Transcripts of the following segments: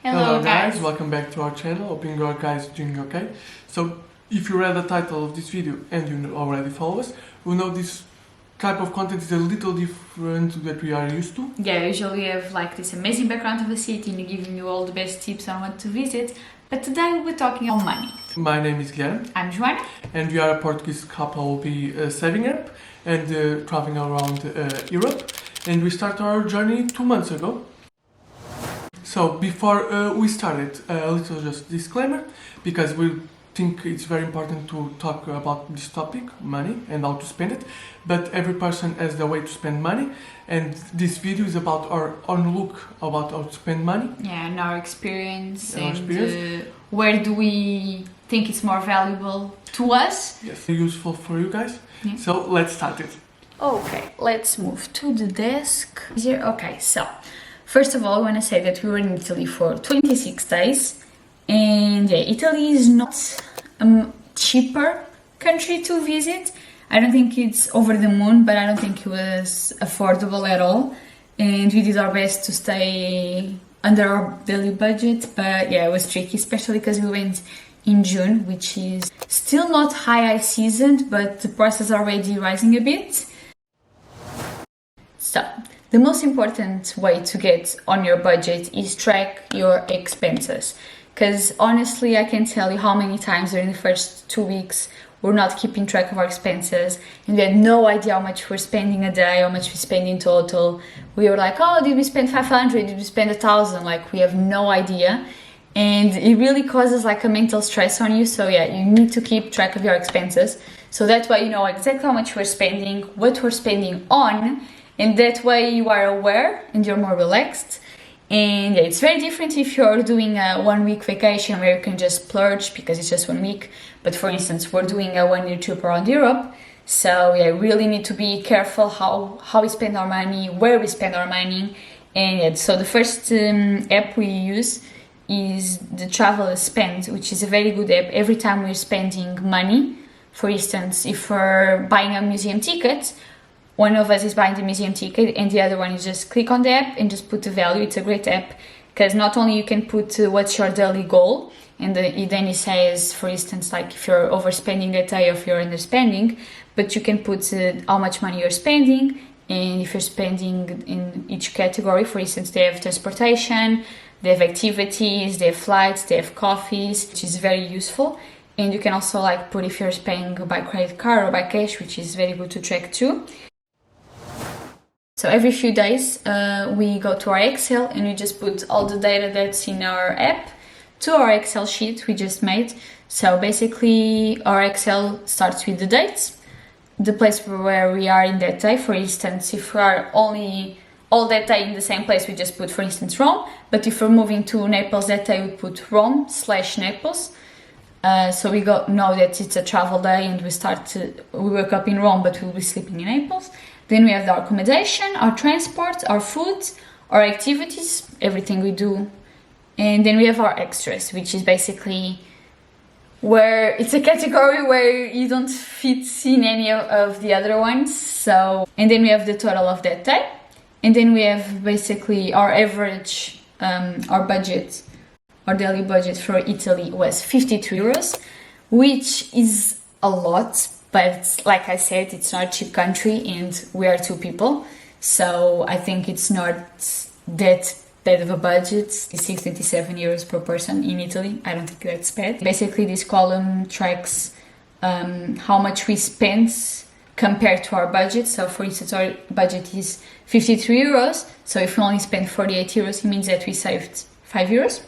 Hello guys, welcome back to our channel. Hoping you guys are doing okay. So if you read the title of this video and you already follow us, you know this type of content is a little different to that we are used to. Yeah, usually we have like this amazing background of the city and giving you all the best tips on what to visit. But today we'll be talking about money. My name is Guilherme. I'm Joana. And we are a Portuguese couple. We'll be saving up and traveling around Europe. And we started our journey 2 months ago. So before we started, a little just disclaimer, because we think it's very important to talk about this topic, money, and how to spend it. But every person has the way to spend money, and this video is about our own look about how to spend money. Yeah, and our experience, where do we think it's more valuable to us. Yes, useful for you guys. Yeah. So let's start it. Okay, let's move to the desk. Here, okay, so first of all, I want to say that we were in Italy for 26 days. And yeah, Italy is not a cheaper country to visit. I don't think it's over the moon, but I don't think it was affordable at all. And we did our best to stay under our daily budget. But yeah, it was tricky, especially because we went in June, which is still not high season, but the prices are already rising a bit. So the most important way to get on your budget is track your expenses. Because honestly, I can tell you how many times during the first 2 weeks we're not keeping track of our expenses and we had no idea how much we're spending a day, how much we spend in total. We were like, oh, did we spend 500? Did we spend 1,000? Like, we have no idea. And it really causes like a mental stress on you. So yeah, you need to keep track of your expenses. So that way you know exactly how much we're spending, what we're spending on, and that way you are aware and you're more relaxed. And yeah, it's very different if you're doing a 1 week vacation where you can just splurge because it's just 1 week. But for instance, we're doing a 1 year trip around Europe. So yeah, really need to be careful how we spend our money, where we spend our money. And yeah, so the first app we use is the Travel Spend, which is a very good app. Every time we're spending money, for instance, if we're buying a museum ticket, one of us is buying the museum ticket and the other one is just click on the app and just put the value. It's a great app because not only you can put what's your daily goal, and then it says, for instance, like if you're overspending that day or if you're underspending, but you can put how much money you're spending, and if you're spending in each category. For instance, they have transportation, they have activities, they have flights, they have coffees, which is very useful. And you can also like put if you're paying by credit card or by cash, which is very good to track too. So every few days we go to our Excel and we just put all the data that's in our app to our Excel sheet we just made. So basically our Excel starts with the dates, the place where we are in that day. For instance, if we are only all that day in the same place, we just put, for instance, Rome. But if we're moving to Naples that day, we put Rome/Naples. So we know that it's a travel day and we wake up in Rome, but we'll be sleeping in Naples. Then we have our accommodation, our transport, our food, our activities, everything we do. And then we have our extras, which is basically where it's a category where you don't fit in any of the other ones. So, and then we have the total of that day. And then we have basically our average, our budget, our daily budget for Italy was 52 euros, which is a lot. But like I said, it's not a cheap country and we are 2 people. So I think it's not that bad of a budget. It's 67 euros per person in Italy. I don't think that's bad. Basically, this column tracks how much we spend compared to our budget. So for instance, our budget is 53 euros. So if we only spend 48 euros, it means that we saved 5 euros.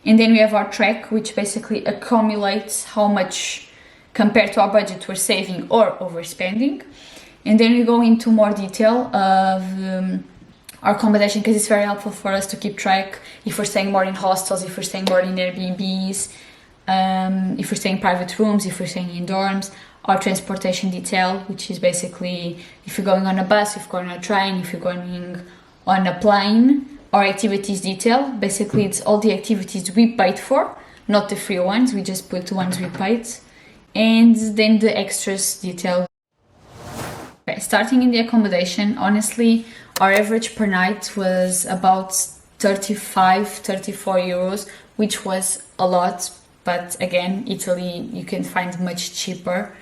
And then we have our track, which basically accumulates how much compared to our budget we're saving or overspending. And then we go into more detail of our accommodation, because it's very helpful for us to keep track if we're staying more in hostels, if we're staying more in Airbnbs, if we're staying in private rooms, if we're staying in dorms. Our transportation detail, which is basically if you're going on a bus, if you're going on a train, if you're going on a plane. Our activities detail, basically it's all the activities we paid for, not the free ones, we just put the ones we paid. And then the extras detail. Okay, starting in the accommodation, honestly, our average per night was about 35, 34 euros, which was a lot. But again, Italy, you can find much cheaper.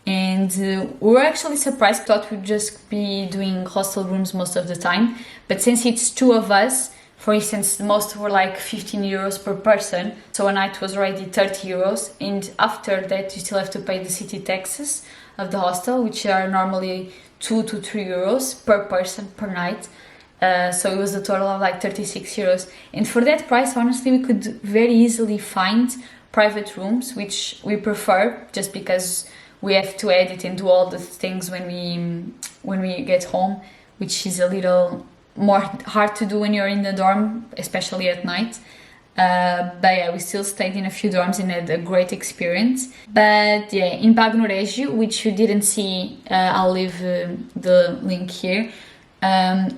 And we were actually surprised, thought we'd just be doing hostel rooms most of the time. But since it's 2 of us, for instance, most were like 15 euros per person. So a night was already 30 euros. And after that, you still have to pay the city taxes of the hostel, which are normally 2 to 3 euros per person per night. So it was a total of like 36 euros. And for that price, honestly, we could very easily find private rooms, which we prefer just because we have to edit and do all the things when we get home, which is a little more hard to do when you're in the dorm, especially at night. But yeah, we still stayed in a few dorms and had a great experience. But yeah, in Bagno Regio, which you didn't see, I'll leave the link here.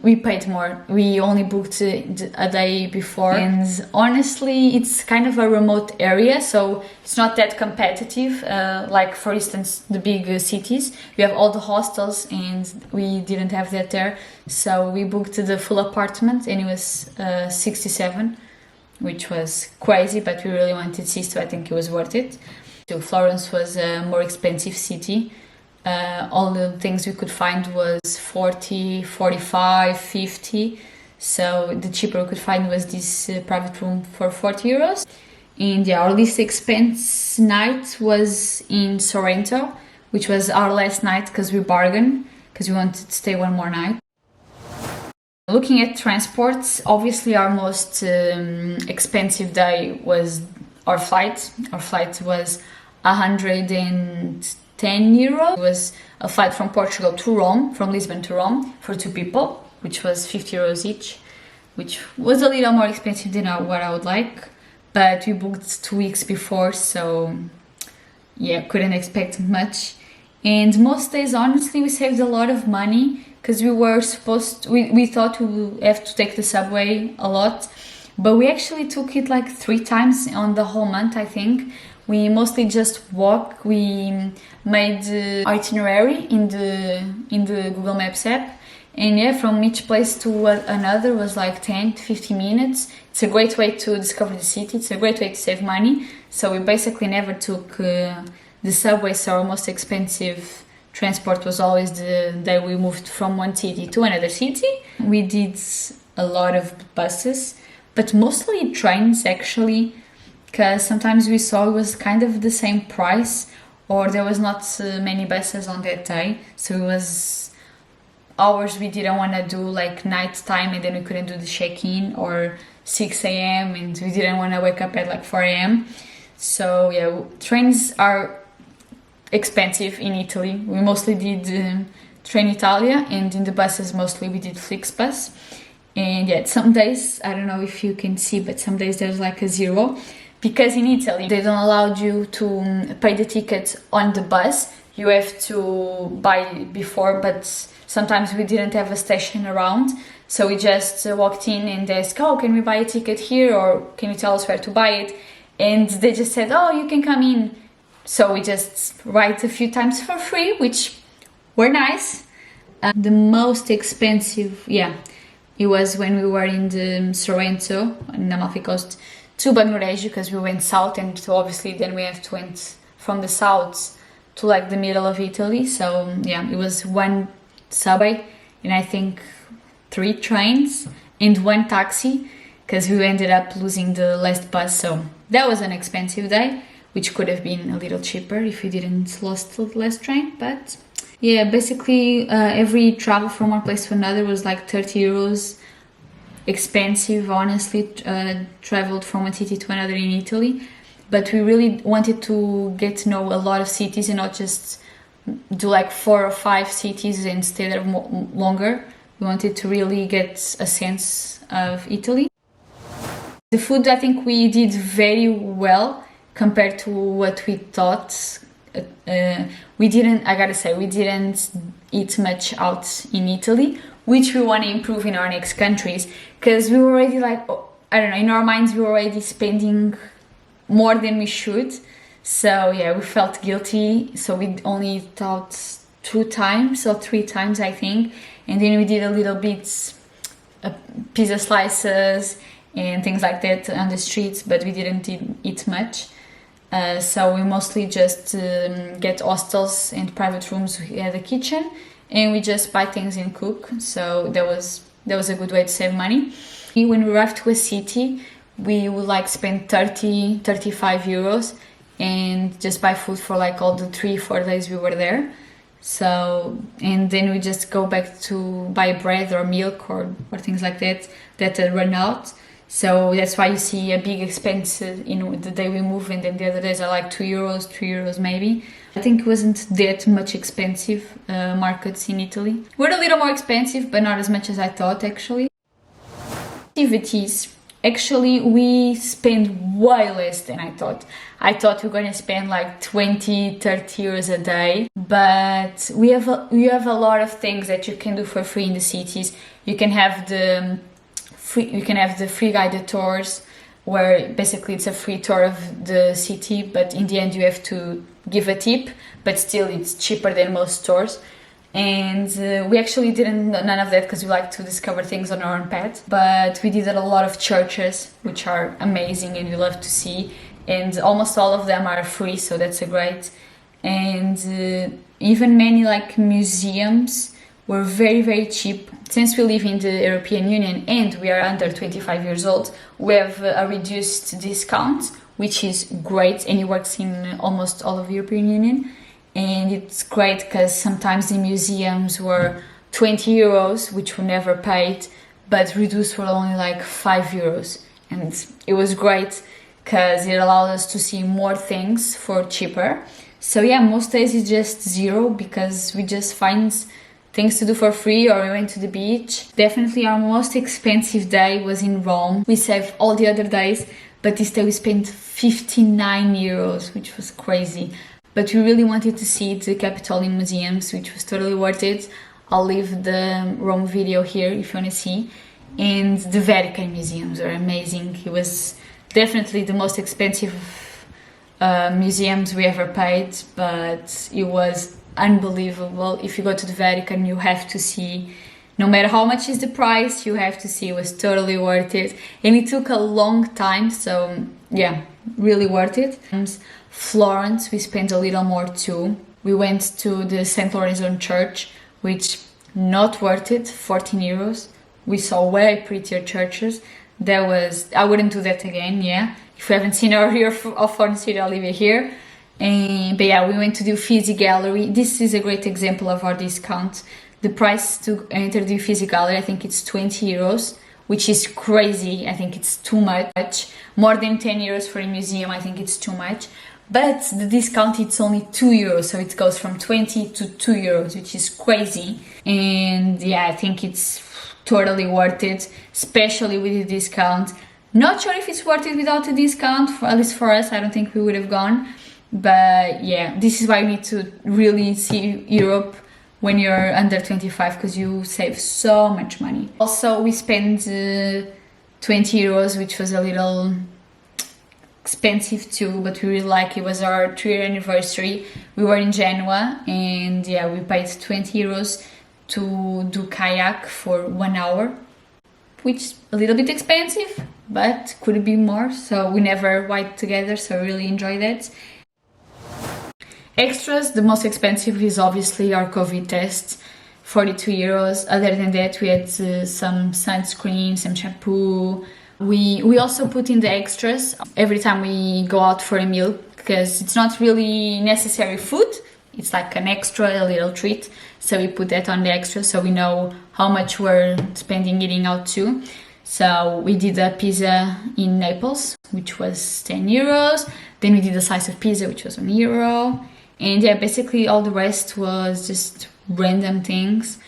We paid more. We only booked a day before, and honestly, it's kind of a remote area, so it's not that competitive. Like for instance, the big cities, we have all the hostels, and we didn't have that there. So we booked the full apartment, and it was 67, which was crazy, but we really wanted Sisto. I think it was worth it. So Florence was a more expensive city. All the things we could find was 40, 45, 50. So the cheaper we could find was this private room for 40 euros. And yeah, our least expense night was in Sorrento, which was our last night because we bargained, because we wanted to stay one more night. Looking at transports, obviously our most expensive day was our flight. Our flight was 110 euros. It was a flight from Portugal to Rome, from Lisbon to Rome, for 2 people, which was 50 euros each, which was a little more expensive than what I would like, but we booked 2 weeks before, so yeah, couldn't expect much. And most days, honestly, we saved a lot of money because we were we thought we would have to take the subway a lot, but we actually took it like 3 times on the whole month, I think. We mostly just walk. We made the itinerary in the Google Maps app, and yeah, from each place to another was like 10 to 15 minutes. It's a great way to discover the city. It's a great way to save money. So we basically never took the subway. So our most expensive transport was always the day we moved from one city to another city. We did a lot of buses, but mostly trains actually, because sometimes we saw it was kind of the same price, or there was not many buses on that day, so it was hours we didn't want to do, like night time, and then we couldn't do the check-in, or 6 a.m. and we didn't want to wake up at like 4 a.m. So yeah, trains are expensive in Italy. We mostly did Trenitalia, and in the buses mostly we did Flixbus. And yeah, some days, I don't know if you can see, but some days there's like a zero, because in Italy they don't allow you to pay the ticket on the bus. You have to buy before, but sometimes we didn't have a station around, so we just walked in and asked, oh, can we buy a ticket here, or can you tell us where to buy it? And they just said, oh, you can come in. So we just ride a few times for free, which were nice. The most expensive, yeah, it was when we were in the Sorrento, in the Amalfi Coast, to Bagno Regio, because we went south, and so obviously then we have to went from the south to like the middle of Italy. So yeah, it was 1 subway and I think 3 trains and 1 taxi, because we ended up losing the last bus. So that was an expensive day, which could have been a little cheaper if we didn't lost the last train. But yeah, basically every travel from one place to another was like 30 euros. Expensive, honestly. Traveled from one city to another in Italy, but we really wanted to get to know a lot of cities and not just do like 4 or 5 cities and stay there longer. We wanted to really get a sense of Italy. The food, I think we did very well compared to what we thought. We didn't eat much out in Italy, which we want to improve in our next countries, because we were already like, I don't know, in our minds we were already spending more than we should. So yeah, we felt guilty, so we only thought 2 times or 3 times, I think, and then we did a little bit pizza slices and things like that on the streets, but we didn't eat much. So we mostly just get hostels and private rooms who had a kitchen, and we just buy things and cook. So that was a good way to save money. When we arrived to a city, we would like spend 35 euros and just buy food for like all the 3-4 days we were there. So, and then we just go back to buy bread or milk or things like that run out. So that's why you see a big expense in the day we move, and then the other days are like 2 euros, 3 euros maybe. I think it wasn't that much expensive, markets in Italy. Were a little more expensive, but not as much as I thought actually. Activities. Actually, we spend way less than I thought. I thought we were going to spend like 20, 30 euros a day, but we have a lot of things that you can do for free in the cities. You can have the free guided tours, where basically it's a free tour of the city, but in the end you have to give a tip, but still it's cheaper than most tours. And we actually didn't none of that because we like to discover things on our own path. But we did a lot of churches, which are amazing and we love to see. And almost all of them are free, so that's a great. And even many like museums were very, very cheap. Since we live in the European Union and we are under 25 years old, we have a reduced discount, which is great, and it works in almost all of the European Union. And it's great because sometimes the museums were 20 euros, which we never paid, but reduced for only like 5 euros. And it was great because it allowed us to see more things for cheaper. So yeah, most days it's just zero because we just find things to do for free, or we went to the beach. Definitely our most expensive day was in Rome. We saved all the other days, but this day we spent 59 euros, which was crazy. But we really wanted to see the Capitolian museums, which was totally worth it. I'll leave the Rome video here if you want to see. And the Vatican museums are amazing. It was definitely the most expensive museums we ever paid, but it was unbelievable. If you go to the Vatican, you have to see. No matter how much is the price, you have to see. It was totally worth it. And it took a long time, so yeah, really worth it. Florence, we spent a little more too. We went to the St. Lorenzo Church, which not worth it, 14 euros. We saw way prettier churches. I wouldn't do that again, yeah. If you haven't seen our review of Florence City, I'll leave it here. But yeah, we went to the Uffizi Gallery. This is a great example of our discount. The price to enter the Uffizi Gallery, I think it's 20 euros, which is crazy. I think it's too much. More than 10 euros for a museum, I think it's too much. But the discount, it's only 2 euros, so it goes from 20 to 2 euros, which is crazy. And yeah, I think it's totally worth it, especially with the discount. Not sure if it's worth it without a discount, at least for us, I don't think we would have gone. But yeah, this is why you need to really see Europe when you're under 25, because you save so much money. Also, we spent 20 euros, which was a little expensive too, but we really like it. Was our 3-year anniversary. We were in Genoa, and yeah, we paid 20 euros to do kayak for 1 hour, which a little bit expensive, but could be more. So we never went together, so I really enjoyed that. Extras, the most expensive is obviously our COVID test, 42 euros. Other than that, we had some sunscreen, some shampoo. We also put in the extras every time we go out for a meal, because it's not really necessary food. It's like an extra, a little treat. So we put that on the extra so we know how much we're spending eating out too. So we did a pizza in Naples, which was 10 euros. Then we did a slice of pizza, which was €1. And yeah, basically all the rest was just random things.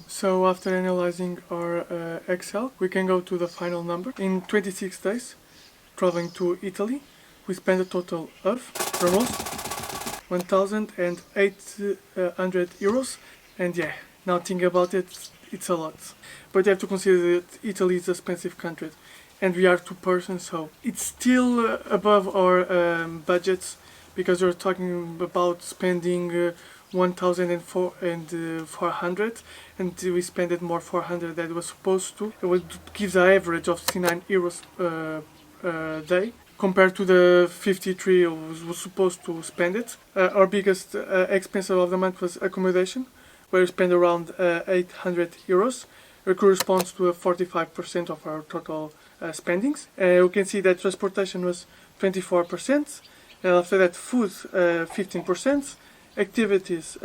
So after analyzing our Excel, we can go to the final number. In 26 days, traveling to Italy, we spent a total of almost 1,800 euros. And yeah, now think about it, it's a lot. But you have to consider that Italy is an expensive country and we are 2 persons, so it's still above our budgets, because we're talking about spending 1,400, and we spent more 400 than was supposed to. It would give the average of 69 euros a day compared to the 53 was supposed to spend it. Our biggest expense of the month was accommodation, where we spent around 800 euros. It corresponds to 45% of our total spendings. You can see that transportation was 24%, and after that food 15%, activities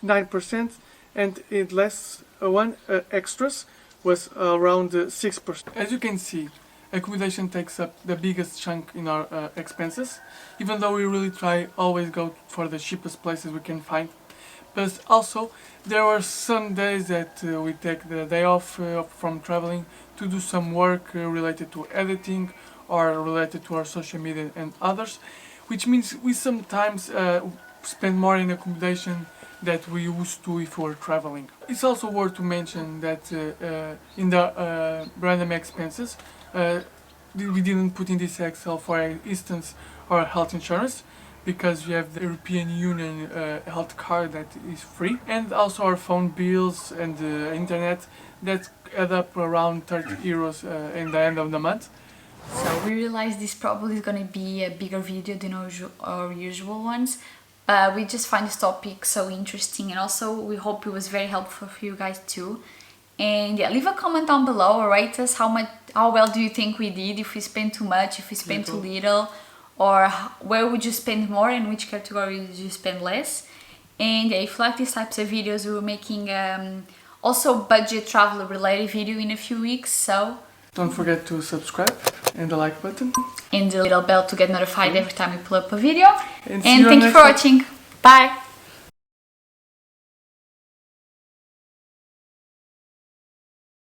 9%, and in last one extras was around 6%. As you can see, accommodation takes up the biggest chunk in our expenses, even though we really try always go for the cheapest places we can find. But also there are some days that we take the day off from traveling to do some work related to editing or related to our social media and others, which means we sometimes spend more in accommodation that we used to if we were traveling. It's also worth to mention that in the random expenses we didn't put in this Excel, for instance, our health insurance, because we have the European Union health card that is free, and also our phone bills and internet that add up around 30 euros in the end of the month. So we realized this probably is going to be a bigger video than our usual ones, but we just find this topic so interesting, and also we hope it was very helpful for you guys too. And yeah, leave a comment down below or write us how well do you think we did, if we spent too much, if we spent too little, or where would you spend more and which category did you spend less. And yeah, if you like these types of videos, we're making also budget travel related video in a few weeks, so don't forget to subscribe and the like button and the little bell to get notified every time we pull up a video. And thank you for watching. Bye!